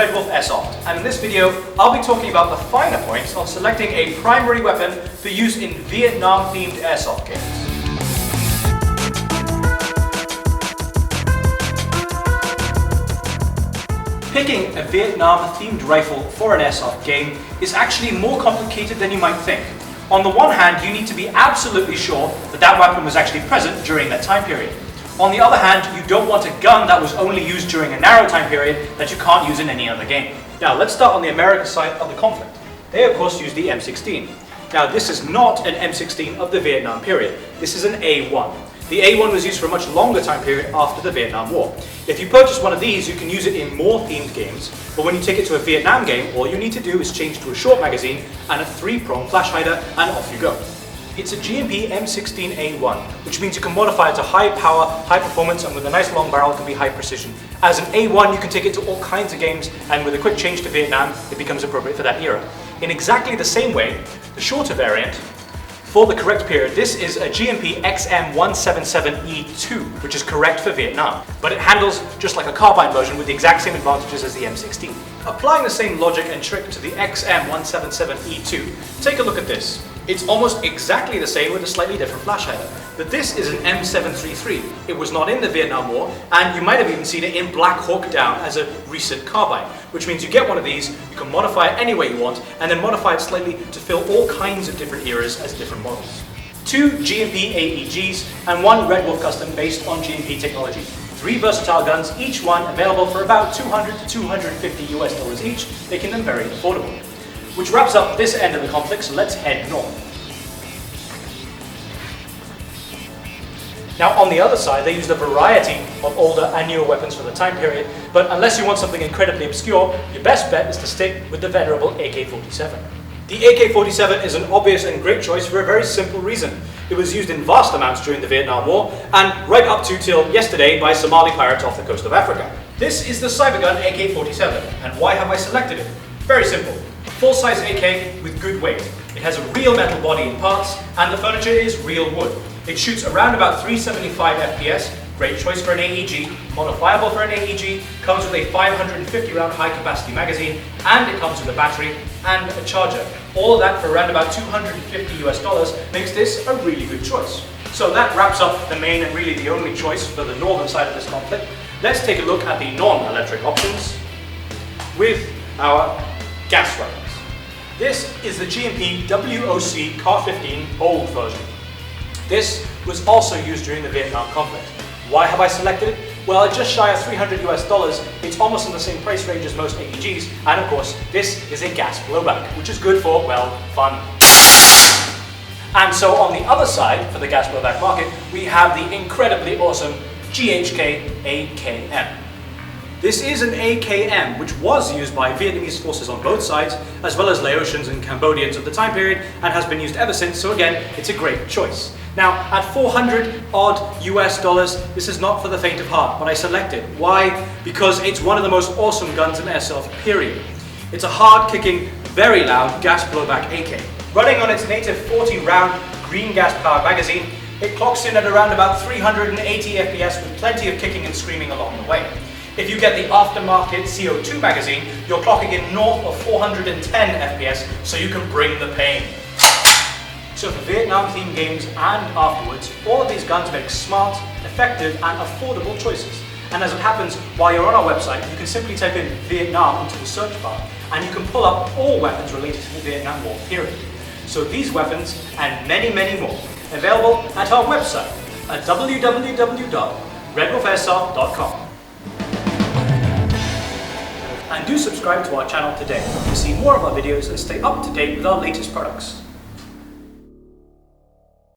Redwolf Airsoft, and in this video I'll be talking about the finer points of selecting a primary weapon for use in Vietnam-themed airsoft games. Picking a Vietnam-themed rifle for an airsoft game is actually more complicated than you might think. On the one hand, you need to be absolutely sure that that weapon was actually present during that time period. On the other hand, you don't want a gun that was only used during a narrow time period that you can't use in any other game. Now let's start on the American side of the conflict. They of course use the M16. Now this is not an M16 of the Vietnam period. This is an A1. The A1 was used for a much longer time period after the Vietnam War. If you purchase one of these, you can use it in more themed games, but when you take it to a Vietnam game, all you need to do is change to a short magazine and a 3-prong flash hider, and off you go. It's a GMP M16A1, which means you can modify it to high power, high performance, and with a nice long barrel it can be high precision. As an A1, you can take it to all kinds of games, and with a quick change to Vietnam, it becomes appropriate for that era. In exactly the same way, the shorter variant, for the correct period, this is a GMP XM177E2, which is correct for Vietnam, but it handles just like a carbine version with the exact same advantages as the M16. Applying the same logic and trick to the XM177E2, take a look at this. It's almost exactly the same with a slightly different flash hider, but this is an M733. It was not in the Vietnam War, and you might have even seen it in Black Hawk Down as a recent carbine, which means you get one of these, you can modify it any way you want, and then modify it slightly to fill all kinds of different eras as different models. 2 GMP AEGs and 1 Redwolf custom based on GMP technology. 3 versatile guns, each one available for about $200 to $250 US each, making them very affordable. Which wraps up this end of the conflict, so let's head north. Now on the other side, they used a variety of older and newer weapons for the time period, but unless you want something incredibly obscure, your best bet is to stick with the venerable AK47. The AK47 is an obvious and great choice for a very simple reason. It was used in vast amounts during the Vietnam War, and right up to till yesterday by Somali pirates off the coast of Africa. This is the Cybergun AK47, and why have I selected it? Very simple. Full-size AK with good weight. It has a real metal body in parts, and the furniture is real wood. It shoots around about 375 FPS, great choice for an AEG, modifiable for an AEG, comes with a 550 round high capacity magazine, and it comes with a battery and a charger. All of that for around about $250 US makes this a really good choice. So that wraps up the main and really the only choice for the northern side of this conflict. Let's take a look at the non-electric options with our gas weapons. This is the GMP WOC Car-15 old version. This was also used during the Vietnam conflict. Why have I selected it? Well, at just shy of $300 US, it's almost in the same price range as most AEGs, and of course, this is a gas blowback, which is good for, well, fun. And so on the other side, for the gas blowback market, we have the incredibly awesome GHK AKM. This is an AKM, which was used by Vietnamese forces on both sides, as well as Laotians and Cambodians of the time period, and has been used ever since, so again, it's a great choice. Now, at $400 odd US, this is not for the faint of heart, but I select it. Why? Because it's one of the most awesome guns in airsoft, period. It's a hard-kicking, very loud gas blowback AK. Running on its native 40-round green gas-powered magazine, it clocks in at around about 380 FPS with plenty of kicking and screaming along the way. If you get the aftermarket CO2 magazine, you're clocking in north of 410 FPS, so you can bring the pain. So for Vietnam-themed games and afterwards, all of these guns make smart, effective and affordable choices. And as it happens, while you're on our website, you can simply type in Vietnam into the search bar, and you can pull up all weapons related to the Vietnam War period. So these weapons, and many, many more, available at our website at www.redwolfairsoft.com. And do subscribe to our channel today to see more of our videos and stay up to date with our latest products.